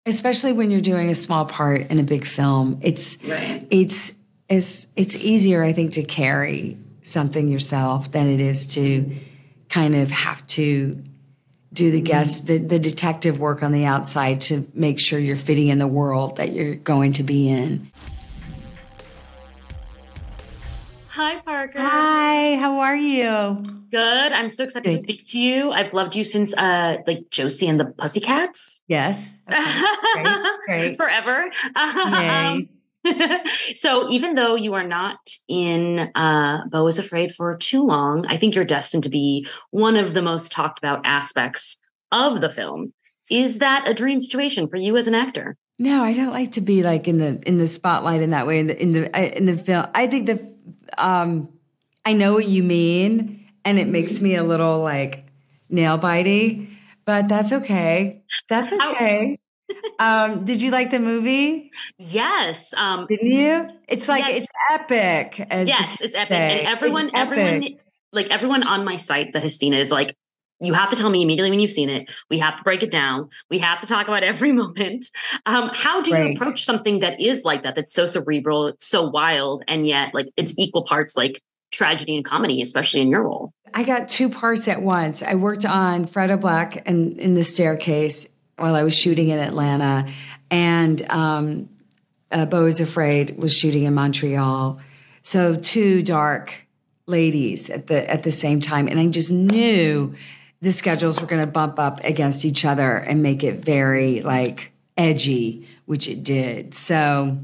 Especially when you're doing a small part in a big film. Right. It's easier, I think, to carry something yourself than it is to kind of have to do the detective work on the outside to make sure you're fitting in the world that you're going to be in. Hi, Parker. Hi, how are you? Good. I'm so excited to speak to you. I've loved you since Josie and the Pussycats. Yes. Okay. Great. Forever. Yay. So even though you are not in Beau is Afraid for too long, I think you're destined to be one of the most talked about aspects of the film. Is that a dream situation for you as an actor? No, I don't like to be like in the spotlight in that way in the film. I think I know what you mean, and it makes me a little like nail bitey, but that's okay. That's okay. Did you like the movie? Yes. Didn't you? It's like, yes. It's epic. Yes, it's epic. And everyone on my site that has seen it is like, you have to tell me immediately when you've seen it. We have to break it down. We have to talk about every moment. How do you approach something that is like that, that's so cerebral, so wild, and yet like it's equal parts like tragedy and comedy, especially in your role? I got two parts at once. I worked on Freda Black and in The Staircase while I was shooting in Atlanta, and Beau is Afraid was shooting in Montreal. So two dark ladies at the same time, and I just knew the schedules were going to bump up against each other and make it very like edgy, which it did. So,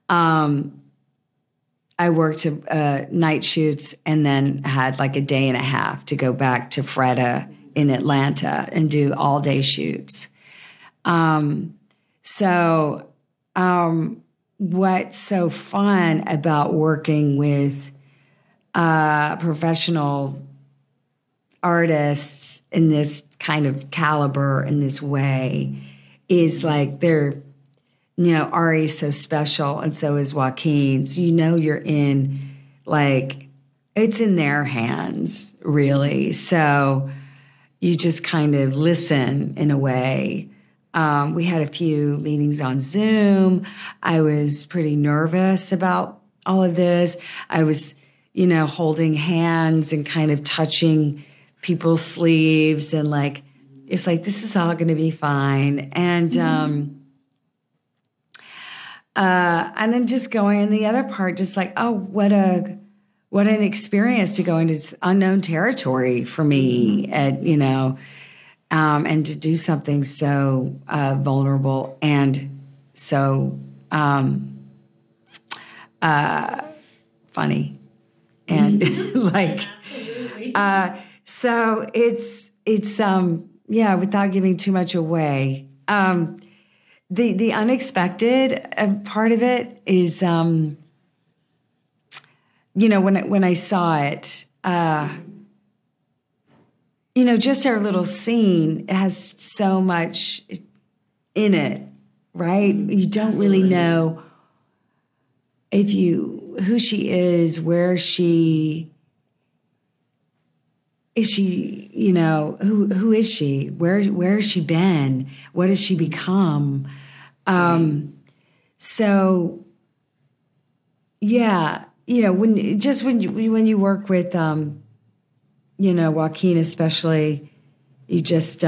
I worked night shoots and then had like a day and a half to go back to Freda in Atlanta and do all day shoots. What's so fun about working with professional artists in this kind of caliber in this way is like Ari's so special and so is Joaquin. So you're in like, it's in their hands really. So you just kind of listen in a way. We had a few meetings on Zoom. I was pretty nervous about all of this. I was, holding hands and kind of touching people's sleeves and like, it's like, this is all going to be fine. And then just going in the other part, just like, oh, what an experience to go into this unknown territory for me, and to do something so vulnerable and so funny, and like, so it's without giving too much away. The unexpected part of it is, when I saw it, just our little scene has so much in it, right? You don't really know who she is, where she is, who is she? Where has she been? What has she become? When you work with, Joaquin especially, you just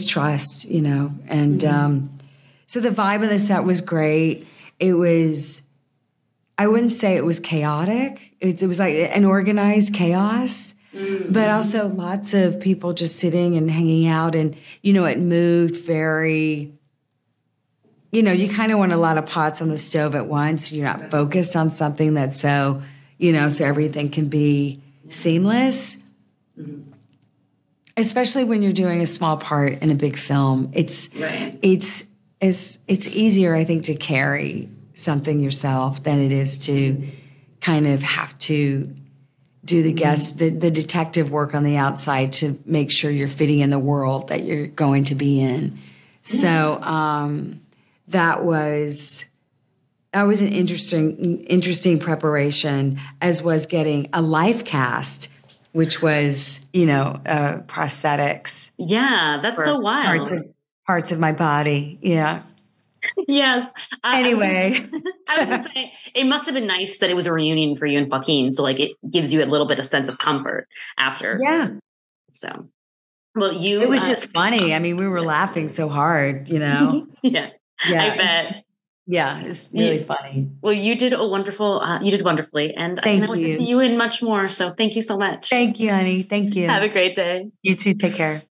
trust, and so the vibe of the set was great. It was, I wouldn't say it was chaotic. It was like an organized chaos, but also lots of people just sitting and hanging out, and it moved very. You kind of want a lot of pots on the stove at once. You're not focused on something that's so, so everything can be seamless. Especially when you're doing a small part in a big film. It's easier, I think, to carry something yourself than it is to kind of have to do the detective work on the outside to make sure you're fitting in the world that you're going to be in. So that was an interesting preparation, as was getting a live cast, which was, prosthetics. Yeah, that's so wild. parts of my body. Yeah. Yes. Anyway. I was going to say, it must have been nice that it was a reunion for you and Joaquin. So like it gives you a little bit of sense of comfort after. Yeah. So, well, it was just funny. I mean, we were laughing so hard, Yeah. Yeah. I bet. It's really funny. Well, you did wonderfully. And I can't wait to see you in much more. So thank you so much. Thank you, honey. Thank you. Have a great day. You too. Take care.